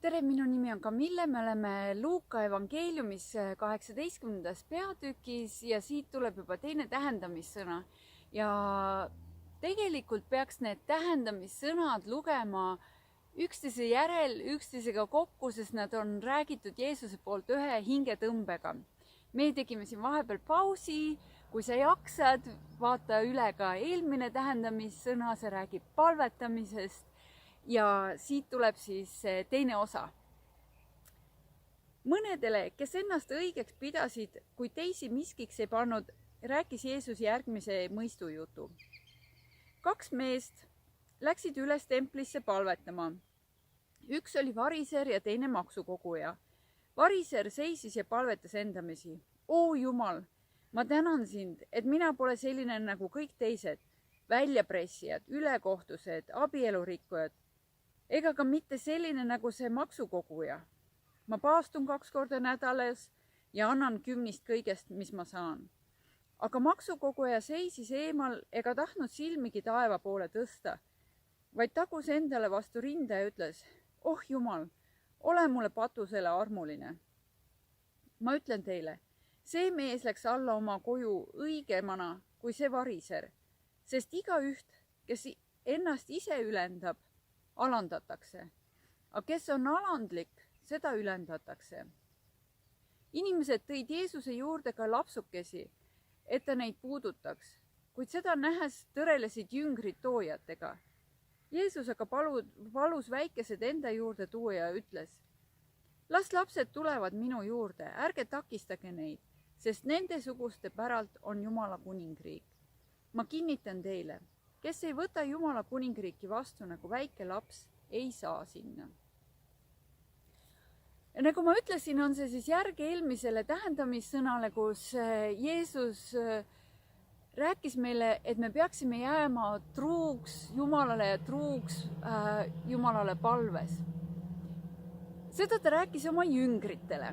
Tere, minu nimi on Kamille, me oleme Luuka evangeeliumis 18. peatükis ja siit tuleb juba teine tähendamissõna. Ja tegelikult peaks need tähendamissõnad lugema üksteise järel, üksteisega kokku, sest nad on räägitud Jeesuse poolt ühe hingetõmbega. Me tegime siin vahepeal pausi, kui sa jaksad, vaata üle ka eelmine tähendamissõna, see räägib palvetamisest. Ja siit tuleb siis teine osa. Mõnedele, kes ennast õigeks pidasid, kui teisi miskiks ei pannud, rääkis Jeesus järgmise mõistujutu. 2 meest läksid üles templisse palvetama. Üks oli variser ja teine maksukoguja. Variser seisis ja palvetas endamisi. O Jumal, ma tänan sind, et mina pole selline nagu kõik teised, väljapressijad, ülekohtused, abielurikkujad, ega ka mitte selline nagu see maksukoguja. Ma paastun 2 korda nädalas ja annan 10 kõigest, mis ma saan. Aga maksukoguja seisis eemal ega tahtnud silmigi taeva poole tõsta, vaid tagus endale vastu rinda ja ütles, oh Jumal, ole mulle patusele armuline. Ma ütlen teile, see mees läks alla oma koju õigemana kui see variser, sest igaüht, kes ennast ise ülendab, alandatakse, aga kes on alandlik, seda ülendatakse. Inimesed tõid Jeesuse juurde ka lapsukesi, et ta neid puudutaks, kuid seda nähes tõrelesid jüngrid toojatega. Jeesus aga palus väikesed enda juurde tuua ja ütles, las lapsed tulevad minu juurde, ärge takistage neid, sest nendesuguste päralt on Jumala kuningriik. Ma kinnitan teile, kes ei võta Jumala kuningriiki vastu nagu väike laps, ei saa sinna. Ja nagu ma ütlesin, on see siis järg eelmisele tähendamissõnale, kus Jeesus rääkis meile, et me peaksime jääma truuks Jumalale ja truuks Jumalale palves. Seda ta rääkis oma jüngritele.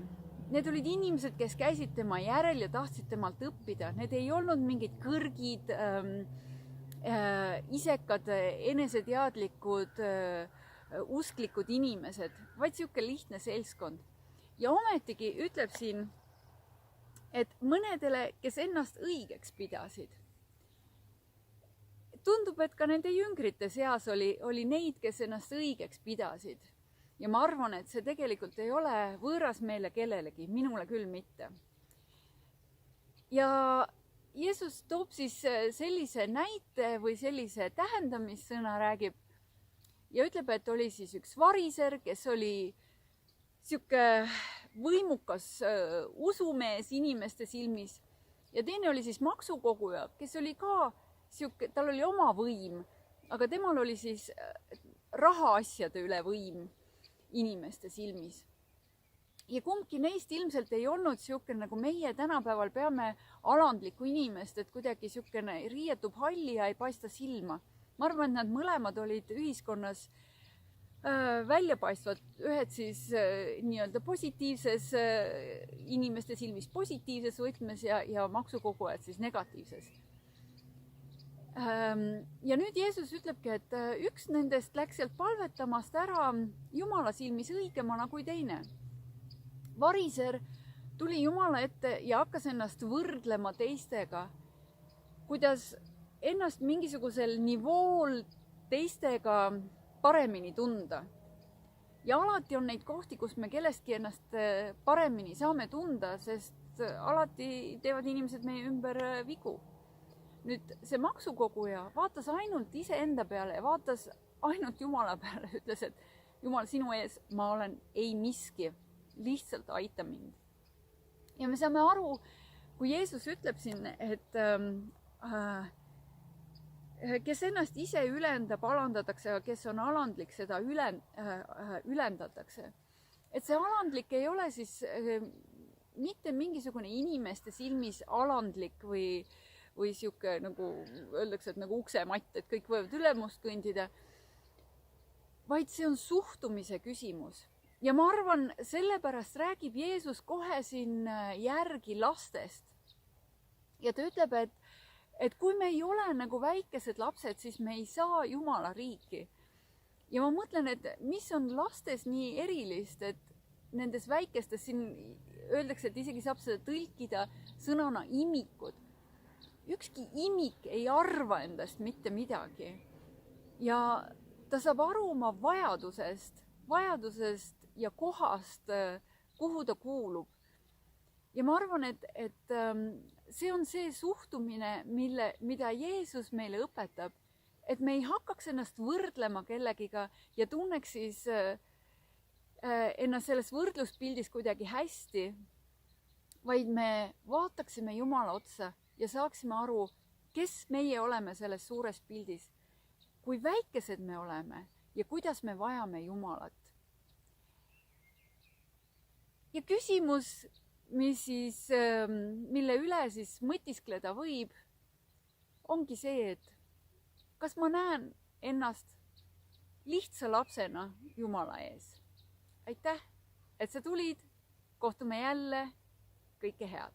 Need olid inimesed, kes käisid tema järel ja tahtsid temalt õppida. Need ei olnud mingid kõrgid, isekad, eneseteadlikud, usklikud inimesed, vaid sihuke lihtne seltskond. Ja ometigi ütleb siin, et mõnedele, kes ennast õigeks pidasid. Tundub, et ka nende jüngrite seas oli neid, kes ennast õigeks pidasid. Ja ma arvan, et see tegelikult ei ole võõras meile kellelegi, minule küll mitte. Ja Jeesus toob siis sellise näite või sellise tähendamissõna räägib ja ütleb, et oli siis üks variser, kes oli sihuke võimukas usumees inimeste silmis ja teine oli siis maksukoguja, kes oli ka sihuke, tal oli oma võim, aga temal oli siis rahaasjade üle võim inimeste silmis. Ja kumbki neist ilmselt ei olnud sihuke, nagu meie tänapäeval peame alandlikku inimest, et kuidagi siukene riietub halli ja ei paista silma. Ma arvan, et nad mõlemad olid ühiskonnas väljapaistvad, ühed siis nii-öelda positiivses, inimeste silmis positiivses võtmes ja maksukogujad siis negatiivses. Ja nüüd Jeesus ütlebki, et üks nendest läks sealt palvetamast ära Jumala silmis õigemana kui teine. Variser tuli Jumala ette ja hakkas ennast võrdlema teistega, kuidas ennast mingisugusel nivool teistega paremini tunda. Ja alati on neid kohti, kus me kellestki ennast paremini saame tunda, sest alati teevad inimesed meie ümber vigu. Nüüd see maksukoguja vaatas ainult iseenda peale ja vaatas ainult Jumala peale, ütles, et Jumal, sinu ees ma olen ei miski, lihtsalt aita mind. Ja me saame aru, kui Jeesus ütleb siin, et kes ennast ise ülendab, alandatakse, aga kes on alandlik, seda ülendatakse. Et see alandlik ei ole siis mitte mingisugune inimeste silmis alandlik või sihuke, nagu öeldakse, et nagu uksematt, et kõik võivad ülemust kõndida, vaid see on suhtumise küsimus. Ja ma arvan, sellepärast räägib Jeesus kohe siin järgi lastest. Ja ta ütleb, et kui me ei ole nagu väikesed lapsed, siis me ei saa Jumala riiki. ja ma mõtlen, et mis on lastes nii erilist, et nendes väikestes, siin öeldakse, et isegi saab seda tõlkida sõnana imikud. Ükski imik ei arva endast mitte midagi. Ja ta saab aru oma vajadusest ja kohast, kuhu ta kuulub. Ja ma arvan, et see on see suhtumine, mida Jeesus meile õpetab, et me ei hakkaks ennast võrdlema kellegiga ja tunneks siis ennast selles võrdluspildis kuidagi hästi, vaid me vaataksime Jumala otsa ja saaksime aru, kes meie oleme selles suures pildis, kui väikesed me oleme ja kuidas me vajame Jumalat. Ja küsimus, mille üle siis mõtiskleda võib, ongi see, et kas ma näen ennast lihtsa lapsena Jumala ees. Aitäh, et sa tulid. Kohtume jälle. Kõike head.